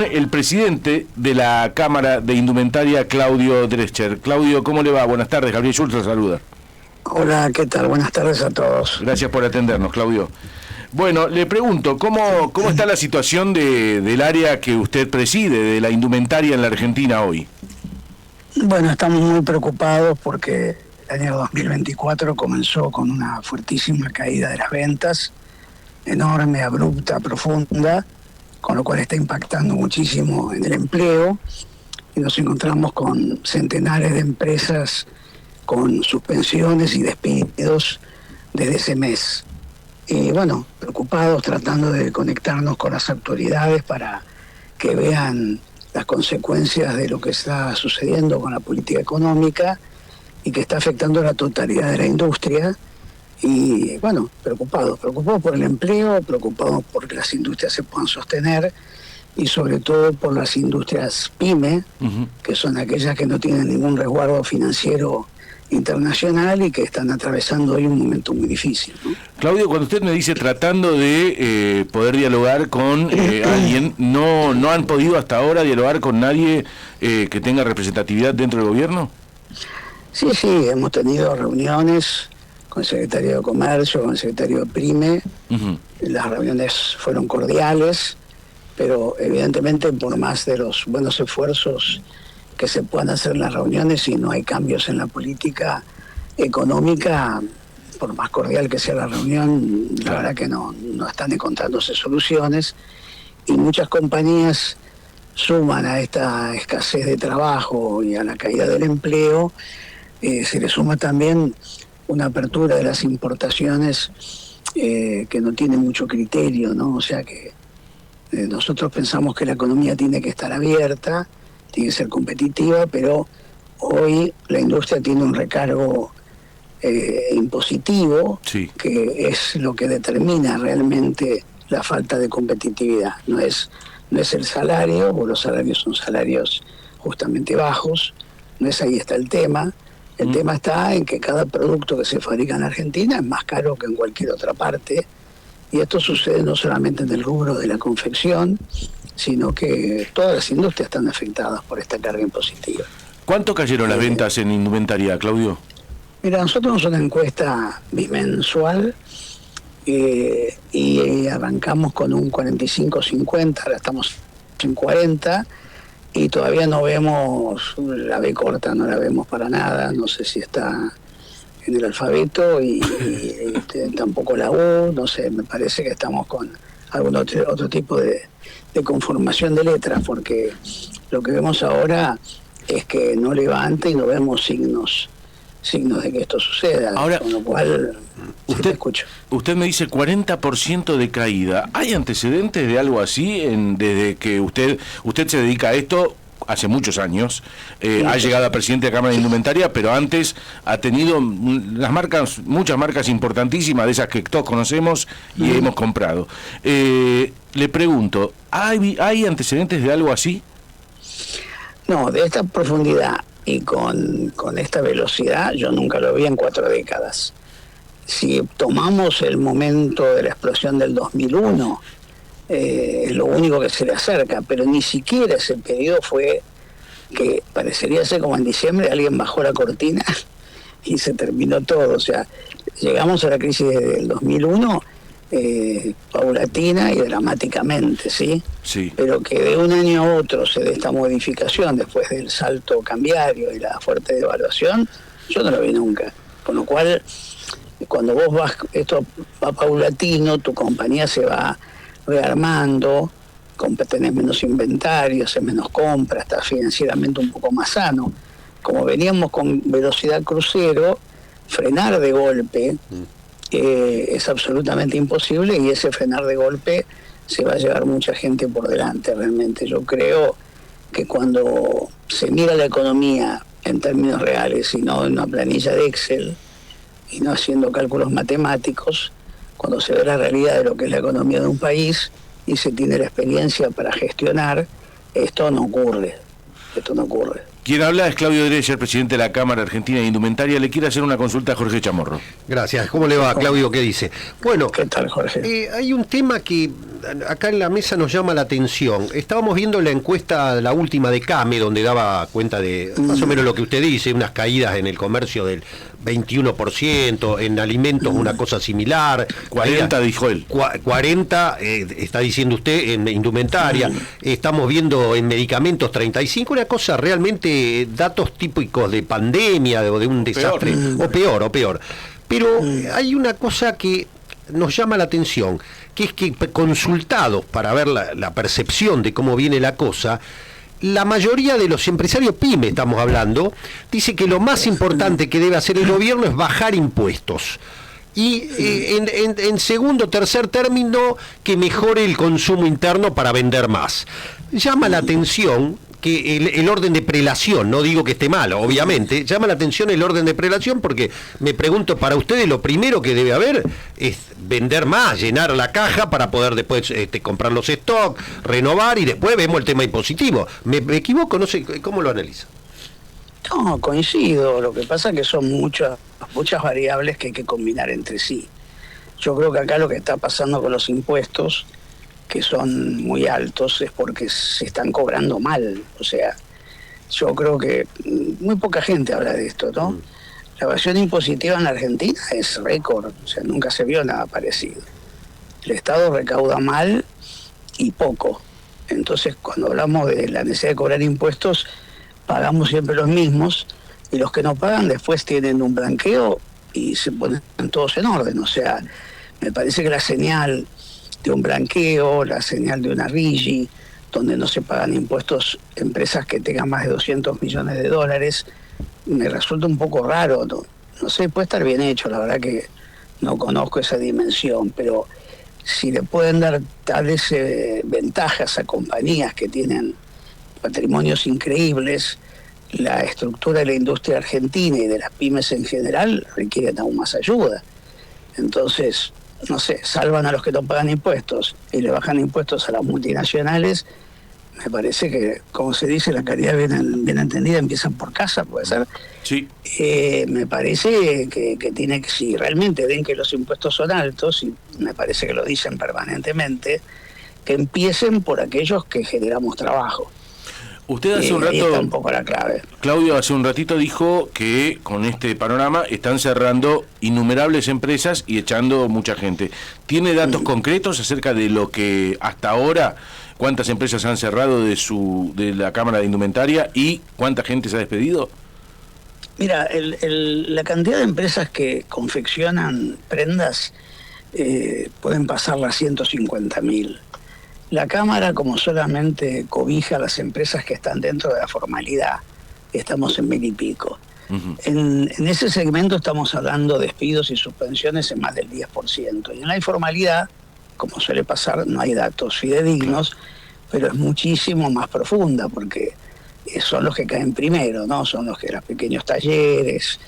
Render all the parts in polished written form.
El presidente de la Cámara de Indumentaria, Claudio Dreschel. Claudio, ¿cómo le va? Buenas tardes, Gabriel Schultz lo saluda. Hola, ¿qué tal? Buenas tardes a todos. Gracias por atendernos, Claudio. Bueno, le pregunto, ¿cómo está la situación del área que usted preside, de la indumentaria en la Argentina hoy? Bueno, estamos muy preocupados porque el año 2024 comenzó con una fuertísima caída de las ventas, enorme, abrupta, profunda, con lo cual está impactando muchísimo en el empleo, y nos encontramos con centenares de empresas con suspensiones y despidos desde ese mes. Y bueno, preocupados, tratando de conectarnos con las autoridades para que vean las consecuencias de lo que está sucediendo con la política económica y que está afectando a la totalidad de la industria. Y bueno, preocupados por el empleo, preocupados por que las industrias se puedan sostener y sobre todo por las industrias PYME, que son aquellas que no tienen ningún resguardo financiero internacional y que están atravesando hoy un momento muy difícil, ¿no? Claudio, cuando usted me dice tratando de poder dialogar con alguien, ¿no han podido hasta ahora dialogar con nadie que tenga representatividad dentro del gobierno? Sí, hemos tenido reuniones con el secretario de Comercio, con el secretario de PRIME. Las reuniones fueron cordiales, pero evidentemente por más de los buenos esfuerzos que se puedan hacer en las reuniones, si no hay cambios en la política económica, por más cordial que sea la reunión, la verdad que no están encontrándose soluciones, y muchas compañías suman a esta escasez de trabajo y a la caída del empleo, se le suma también una apertura de las importaciones que no tiene mucho criterio, ¿no? O sea que nosotros pensamos que la economía tiene que estar abierta, tiene que ser competitiva, pero hoy la industria tiene un recargo impositivo, sí, que es lo que determina realmente la falta de competitividad. No es el salario, porque los salarios son salarios justamente bajos, no es ahí está el tema. El tema está en que cada producto que se fabrica en Argentina es más caro que en cualquier otra parte, y esto sucede no solamente en el rubro de la confección, sino que todas las industrias están afectadas por esta carga impositiva. ¿Cuánto cayeron las ventas en indumentaria, Claudio? Mira, nosotros tenemos una encuesta bimensual y arrancamos con un 45-50, ahora estamos en 40, y todavía no vemos la B corta, no la vemos para nada, no sé si está en el alfabeto y tampoco la U, no sé, me parece que estamos con algún otro tipo de conformación de letras, porque lo que vemos ahora es que no levanta y no vemos signos de que esto suceda. Ahora, con lo cual, usted me dice 40% de caída. ¿Hay antecedentes de algo así desde que usted se dedica a esto? Hace muchos años, ha llegado a presidente de la Cámara de Indumentaria, pero antes ha tenido muchas marcas importantísimas, de esas que todos conocemos y hemos comprado. Le pregunto, ¿hay antecedentes de algo así? No, de esta profundidad y con esta velocidad yo nunca lo vi en 4 décadas. Si tomamos el momento de la explosión del 2001, es lo único que se le acerca, pero ni siquiera ese periodo fue que parecería ser como en diciembre alguien bajó la cortina y se terminó todo. O sea, llegamos a la crisis del 2001 paulatina y dramáticamente, ¿sí? Sí. Pero que de un año a otro se dé esta modificación después del salto cambiario y la fuerte devaluación, yo no lo vi nunca. Con lo cual, cuando vos vas, esto va paulatino, tu compañía se va rearmando, tenés menos inventario, haces menos compras, estás financieramente un poco más sano. Como veníamos con velocidad crucero, frenar de golpe es absolutamente imposible, y ese frenar de golpe se va a llevar mucha gente por delante realmente. Yo creo que cuando se mira la economía en términos reales y no en una planilla de Excel y no haciendo cálculos matemáticos, cuando se ve la realidad de lo que es la economía de un país y se tiene la experiencia para gestionar, esto no ocurre. Quien habla es Claudio Dreschel, presidente de la Cámara Argentina de Indumentaria. Le quiere hacer una consulta a Jorge Chamorro. Gracias. ¿Cómo le va, Claudio? ¿Qué dice? Bueno, ¿qué tal, Jorge? Hay un tema que acá en la mesa nos llama la atención. Estábamos viendo la encuesta, la última de CAME, donde daba cuenta de más o menos lo que usted dice, unas caídas en el comercio del 21%, en alimentos una cosa similar. 40 dijo él. 40, está diciendo usted, en indumentaria. Estamos viendo en medicamentos 35, una cosa realmente, datos típicos de pandemia o de un desastre. O peor. Pero hay una cosa que nos llama la atención, que es que consultados para ver la percepción de cómo viene la cosa, la mayoría de los empresarios pyme, estamos hablando, dice que lo más importante que debe hacer el gobierno es bajar impuestos. Y en segundo o tercer término, que mejore el consumo interno para vender más. Llama la atención que el orden de prelación, no digo que esté mal, obviamente, llama la atención el orden de prelación, porque me pregunto, para ustedes lo primero que debe haber es vender más, llenar la caja para poder después comprar los stocks, renovar, y después vemos el tema impositivo. ¿Me equivoco? No sé, ¿cómo lo analiza? No, coincido. Lo que pasa es que son muchas variables que hay que combinar entre sí. Yo creo que acá lo que está pasando con los impuestos, que son muy altos, es porque se están cobrando mal. O sea, yo creo que muy poca gente habla de esto, ¿no? La evasión impositiva en la Argentina es récord, o sea, nunca se vio nada parecido. El Estado recauda mal y poco. Entonces, cuando hablamos de la necesidad de cobrar impuestos, pagamos siempre los mismos, y los que no pagan después tienen un blanqueo y se ponen todos en orden. O sea, me parece que la señal de un blanqueo, la señal de una RIGI, donde no se pagan impuestos empresas que tengan más de 200 millones de dólares, me resulta un poco raro. No sé, puede estar bien hecho, la verdad que no conozco esa dimensión, pero si le pueden dar tales ventajas a compañías que tienen patrimonios increíbles, la estructura de la industria argentina y de las pymes en general requieren aún más ayuda. Entonces, no sé, salvan a los que no pagan impuestos y le bajan impuestos a las multinacionales. Me parece que, como se dice, la caridad bien entendida empieza por casa, puede ser. Sí. Me parece que tiene que, si realmente ven que los impuestos son altos, y me parece que lo dicen permanentemente, que empiecen por aquellos que generamos trabajo. Usted hace un rato, ahí está un poco la clave. Claudio, hace un ratito dijo que con este panorama están cerrando innumerables empresas y echando mucha gente. ¿Tiene datos concretos acerca de lo que hasta ahora, cuántas empresas han cerrado de la Cámara de Indumentaria y cuánta gente se ha despedido? Mira, la cantidad de empresas que confeccionan prendas pueden pasar las 150.000. La Cámara, como solamente cobija a las empresas que están dentro de la formalidad, estamos en 1.000 y pico. En ese segmento estamos hablando de despidos y suspensiones en más del 10%. Y en la informalidad, como suele pasar, no hay datos fidedignos, pero es muchísimo más profunda, porque son los que caen primero, ¿no? Son los pequeños talleres,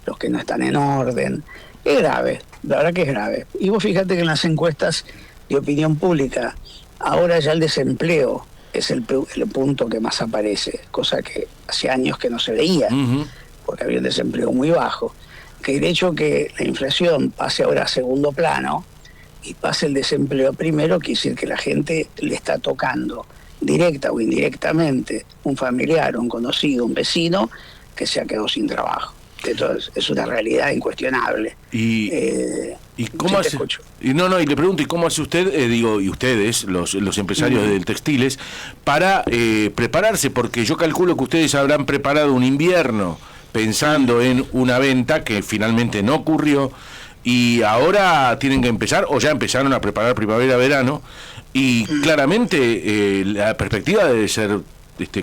los que no están en orden. Es grave, la verdad que es grave. Y vos fíjate que en las encuestas de opinión pública, ahora ya el desempleo es el punto que más aparece, cosa que hace años que no se veía, porque había un desempleo muy bajo. Que el hecho que la inflación pase ahora a segundo plano y pase el desempleo primero, quiere decir que la gente le está tocando, directa o indirectamente, un familiar, un conocido, un vecino, que se ha quedado sin trabajo. Entonces, es una realidad incuestionable. ¿Y cómo hace? Y le pregunto, ¿y cómo hace usted, y ustedes, los empresarios del textiles, para prepararse? Porque yo calculo que ustedes habrán preparado un invierno pensando en una venta que finalmente no ocurrió, y ahora tienen que empezar, o ya empezaron a preparar primavera-verano, y claramente la perspectiva debe ser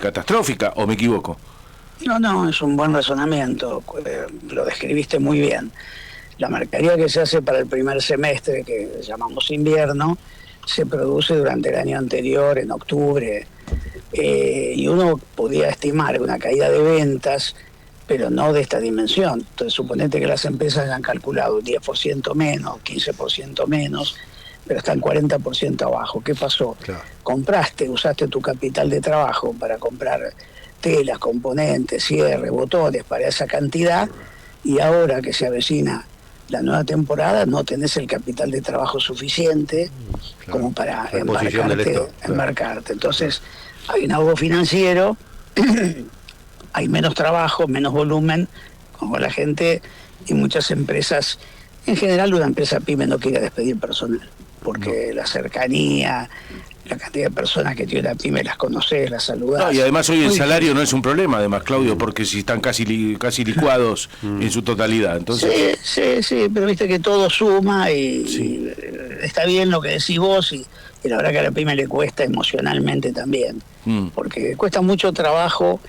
catastrófica, ¿o me equivoco? No, es un buen razonamiento, lo describiste muy bien. La mercadería que se hace para el primer semestre, que llamamos invierno, se produce durante el año anterior, en octubre, y uno podía estimar una caída de ventas, pero no de esta dimensión. Entonces, suponete que las empresas han calculado 10% menos, 15% menos, pero están 40% abajo. ¿Qué pasó? Claro. Usaste tu capital de trabajo para comprar telas, componentes, cierre, botones para esa cantidad, y ahora que se avecina la nueva temporada no tenés el capital de trabajo suficiente como para embarcarte. Entonces, hay un ahorro financiero, hay menos trabajo, menos volumen, como la gente y muchas empresas, en general una empresa pyme no quiere despedir personal, porque la cercanía, la cantidad de personas que tiene una pyme las conoces, las saludás. No, y además hoy el salario no es un problema, además, Claudio, porque si están casi licuados en su totalidad. Entonces... Sí, pero viste que todo suma y está bien lo que decís vos y la verdad que a la pyme le cuesta emocionalmente también, porque cuesta mucho trabajo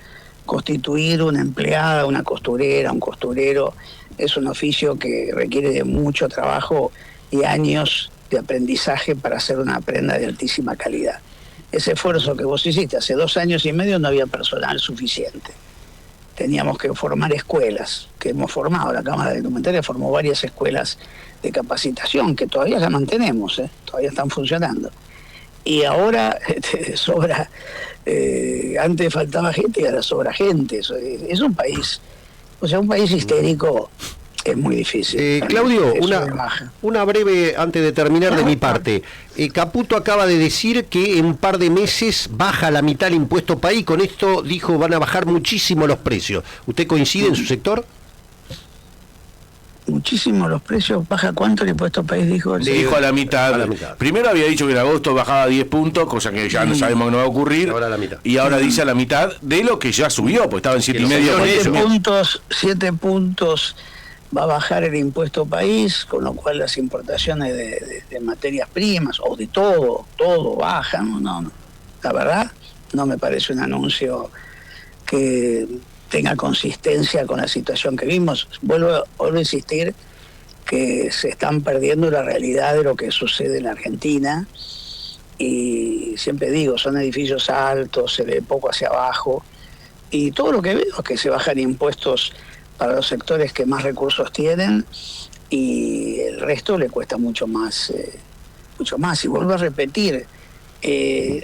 constituir una empleada, una costurera, un costurero. Es un oficio que requiere de mucho trabajo y años de aprendizaje para hacer una prenda de altísima calidad. Ese esfuerzo que vos hiciste hace 2 años y medio no había personal suficiente. Teníamos que formar escuelas, que hemos formado, la Cámara de Indumentaria formó varias escuelas de capacitación, que todavía las mantenemos, todavía están funcionando. Y ahora sobra, antes faltaba gente y ahora sobra gente. Es un país, un país histérico. Es muy difícil. Claudio, una breve, antes de terminar de mi parte. Caputo acaba de decir que en un par de meses baja la mitad el impuesto país. Con esto, dijo, van a bajar muchísimo los precios. ¿Usted coincide en su sector? Muchísimo los precios. ¿Baja cuánto el impuesto país? Dijo a la mitad. Primero había dicho que en agosto bajaba 10 puntos, cosa que ya no sabemos que no va a ocurrir. Ahora la mitad. Y ahora dice a la mitad de lo que ya subió, pues estaba en 7,5. 7 puntos va a bajar el impuesto país, con lo cual las importaciones de materias primas o de todo bajan. No, la verdad no me parece un anuncio que tenga consistencia con la situación que vimos. Vuelvo a insistir que se están perdiendo la realidad de lo que sucede en la Argentina, y siempre digo, son edificios altos, se ve poco hacia abajo, y todo lo que veo es que se bajan impuestos para los sectores que más recursos tienen y el resto le cuesta mucho más. Y vuelvo a repetir,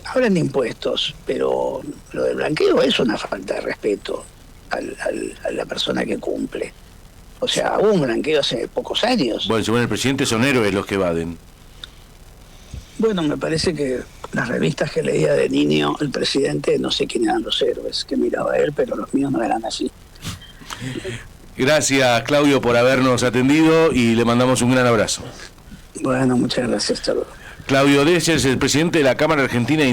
hablan de impuestos, pero lo del blanqueo es una falta de respeto a la persona que cumple. O sea, hubo un blanqueo hace pocos años. Bueno, según el presidente son héroes los que evaden. Bueno, me parece que las revistas que leía de niño el presidente, no sé quién eran los héroes que miraba él, pero los míos no eran así. Gracias, Claudio, por habernos atendido y le mandamos un gran abrazo. Bueno, muchas gracias. Hasta luego. Claudio Dessers, el presidente de la Cámara Argentina